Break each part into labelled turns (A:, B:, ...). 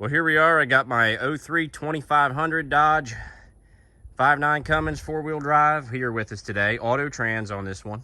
A: Well, here we are. I got my 03 2500 Dodge 5.9 Cummins four-wheel drive here with us today. Auto trans on this one.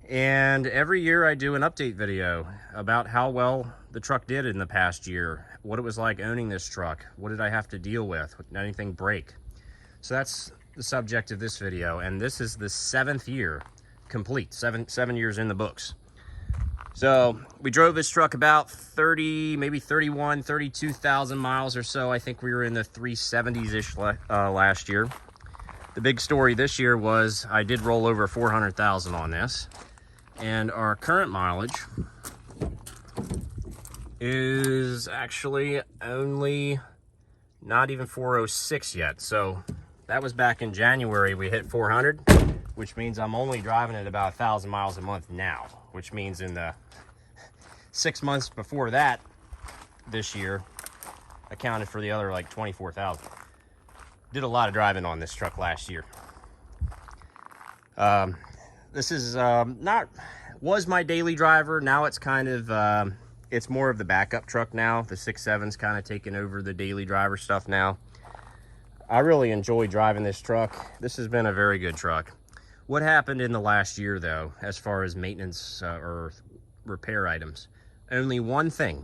A: And every year I do an update video about how well the truck did in the past year, what it was like owning this truck, what did I have to deal with, did anything break. So that's the subject of this video, and this is the 7th year complete, seven years in the books. So we drove this truck about 30, maybe 31, 32,000 miles or so. I think we were in the 370s-ish last year. The big story this year was I did roll over 400,000 on this. And our current mileage is actually only not even 406 yet. So that was back in January. We hit 400, which means I'm only driving at about 1,000 miles a month now, which means in the 6 months before that this year, I counted for the other like 24,000. Did a lot of driving on this truck last year. This is was my daily driver. Now it's kind of, it's more of the backup truck now. The 6.7's kind of taking over the daily driver stuff now. I really enjoy driving this truck. This has been a very good truck. What happened in the last year though, as far as maintenance or repair items? Only one thing,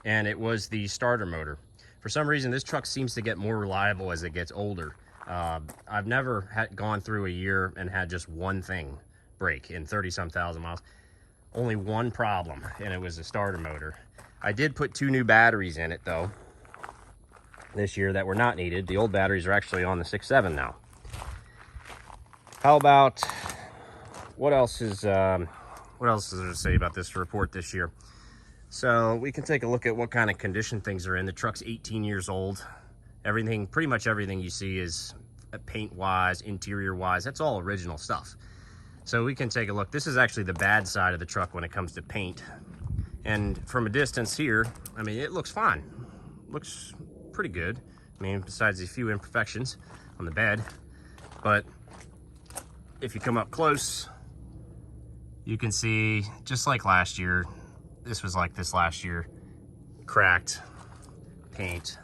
A: and it was the starter motor. For some reason, this truck seems to get more reliable as it gets older. I've never gone through a year and had just one thing break in 30-some thousand miles. Only one problem, and it was the starter motor. I did put 2 new batteries in it, though, this year that were not needed. The old batteries are actually on the 6.7 now. How about, what else is there to say about this report this year? So we can take a look at what kind of condition things are in. The truck's 18 years old. Everything, pretty much everything you see is paint-wise, interior-wise, that's all original stuff. So we can take a look. This is actually the bad side of the truck when it comes to paint. And from a distance here, I mean, it looks fine. Looks pretty good. I mean, besides a few imperfections on the bed. But if you come up close, you can see, just like last year, this was like this last year, cracked paint.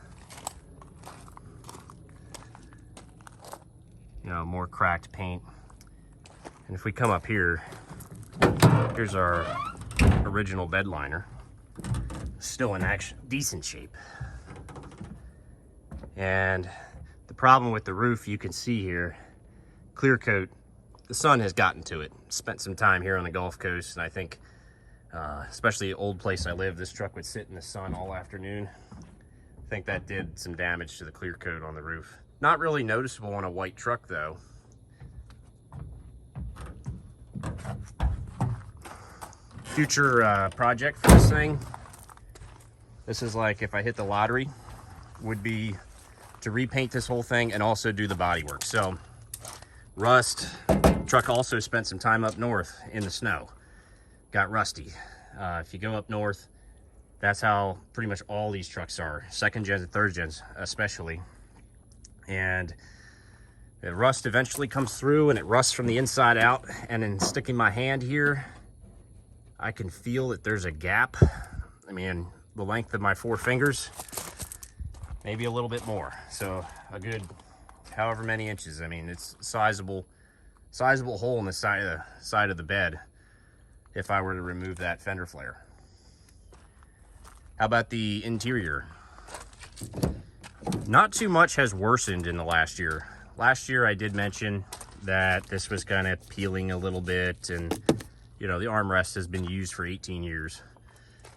A: You know, more cracked paint. And if we come up here, here's our original bed liner. Still in decent shape. And the problem with the roof, you can see here, clear coat, the sun has gotten to it. Spent some time here on the Gulf Coast, and I think, especially the old place I live, this truck would sit in the sun all afternoon. I think that did some damage to the clear coat on the roof. Not really noticeable on a white truck though. Future project for this thing, this is like if I hit the lottery, would be to repaint this whole thing and also do the body work. So rust, truck also spent some time up north in the snow, got rusty. If you go up north, that's how pretty much all these trucks are, 2nd gens and 3rd gens especially. And the rust eventually comes through, and it rusts from the inside out. And in sticking my hand here, I can feel that there's a gap. I mean, the length of my 4 fingers, maybe a little bit more. So a good however many inches. I mean, it's sizable hole in the side of the bed if I were to remove that fender flare. How about the interior? Not too much has worsened in the last year. Last year I did mention that this was kind of peeling a little bit, and you know, the armrest has been used for 18 years.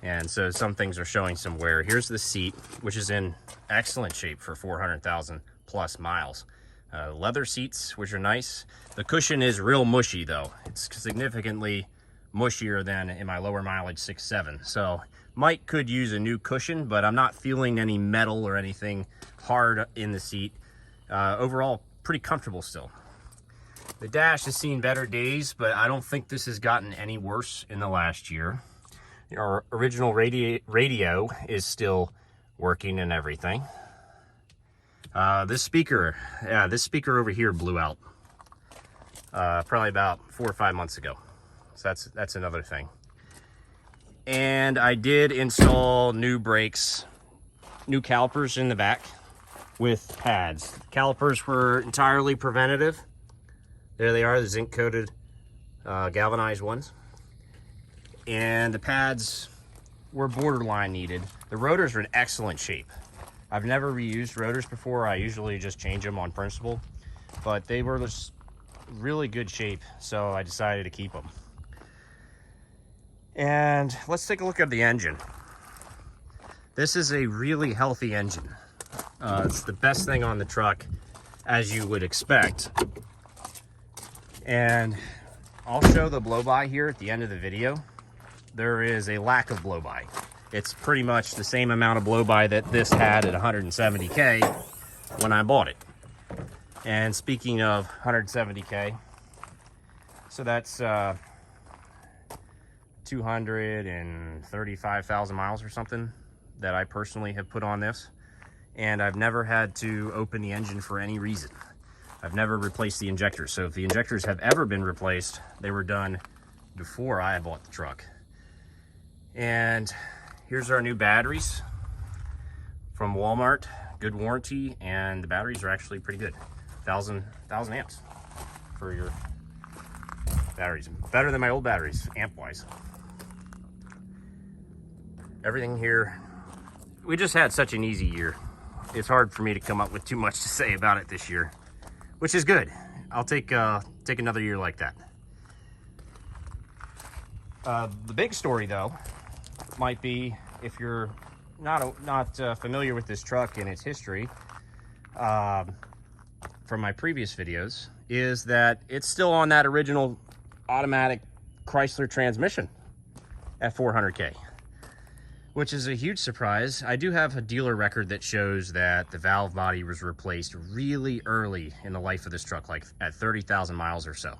A: And so some things are showing some wear. Here's the seat, which is in excellent shape for 400,000 plus miles. Leather seats, which are nice. The cushion is real mushy though. It's significantly mushier than in my lower mileage 6.7. So could use a new cushion, but I'm not feeling any metal or anything hard in the seat. Overall, pretty comfortable still. The dash has seen better days, but I don't think this has gotten any worse in the last year. Our original radio is still working and everything. This speaker over here blew out probably about 4 or 5 months ago. So that's another thing. And I did install new brakes new calipers in the back with pads. Calipers were entirely preventative. There they are, the zinc coated galvanized ones. And the pads were borderline needed. The rotors are in excellent shape. I've never reused rotors before. I usually just change them on principle, but they were just really good shape, so I decided to keep them. And let's take a look at the engine. This is a really healthy engine. It's the best thing on the truck, as you would expect. And I'll show the blow-by here at the end of the video. There is a lack of blow-by. It's pretty much the same amount of blow-by that this had at 170K when I bought it. And speaking of 170K, so that's 235,000 miles or something that I personally have put on this. And I've never had to open the engine for any reason. I've never replaced the injectors. So if the injectors have ever been replaced, they were done before I bought the truck. And here's our new batteries from Walmart. Good warranty, and the batteries are actually pretty good. 1,000 amps for your batteries. Better than my old batteries, amp-wise. Everything here, we just had such an easy year. It's hard for me to come up with too much to say about it this year, which is good. I'll take another year like that. The big story, though, might be, if you're not familiar with this truck and its history from my previous videos, is that it's still on that original automatic Chrysler transmission at 400K, which is a huge surprise. I do have a dealer record that shows that the valve body was replaced really early in the life of this truck, like at 30,000 miles or so.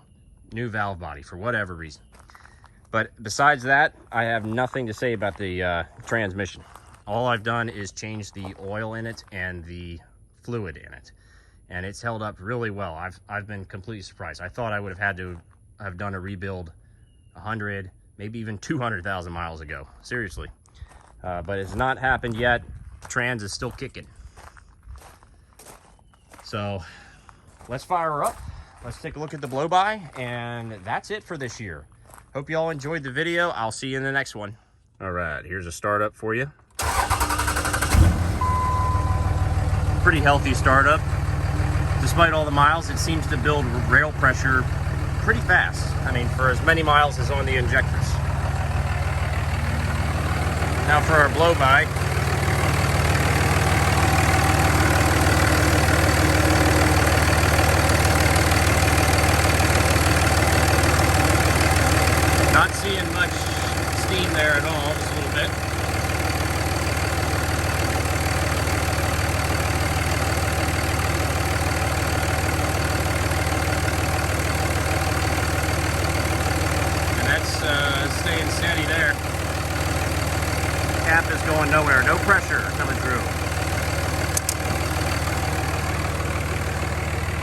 A: New valve body for whatever reason. But besides that, I have nothing to say about the transmission. All I've done is change the oil in it and the fluid in it, and it's held up really well. I've been completely surprised. I thought I would have had to have done a rebuild 100, maybe even 200,000 miles ago. Seriously. But it's not happened yet. Trans is still kicking. So let's fire her up. Let's take a look at the blow-by, and that's it for this year. Hope you all enjoyed the video. I'll see you in the next one. All right, here's a startup for you. Pretty healthy startup. Despite all the miles, it seems to build rail pressure pretty fast. I mean, for as many miles as on the injectors. Now for our blow-by. Not seeing much steam there at all, just a little bit. And that's staying steady there. Cap is going nowhere, no pressure coming through.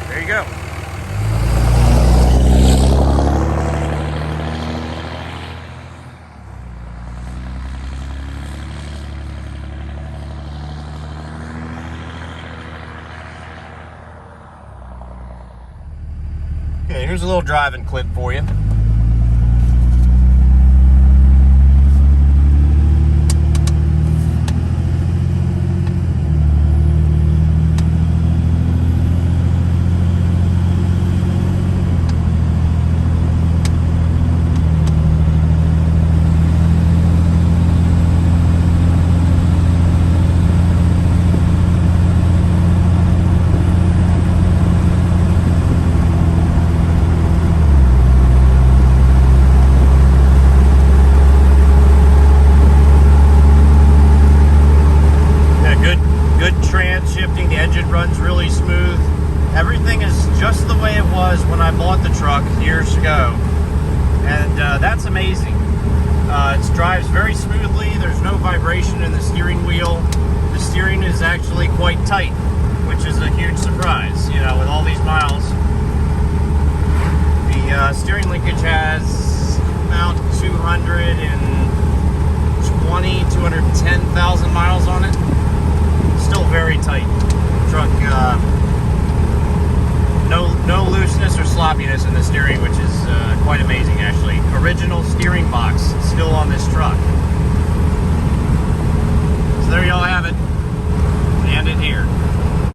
A: There you go. Okay, here's a little driving clip for you. Shifting, the engine runs really smooth. Everything is just the way it was when I bought the truck years ago, and that's amazing. It drives very smoothly. There's no vibration in the steering wheel. The steering is actually quite tight, which is a huge surprise. You know, with all these miles, the steering linkage has about 210,000 miles on it. very tight. Truck, no looseness or sloppiness in the steering, which is quite amazing actually. Original steering box still on this truck. So there y'all have it. End it here.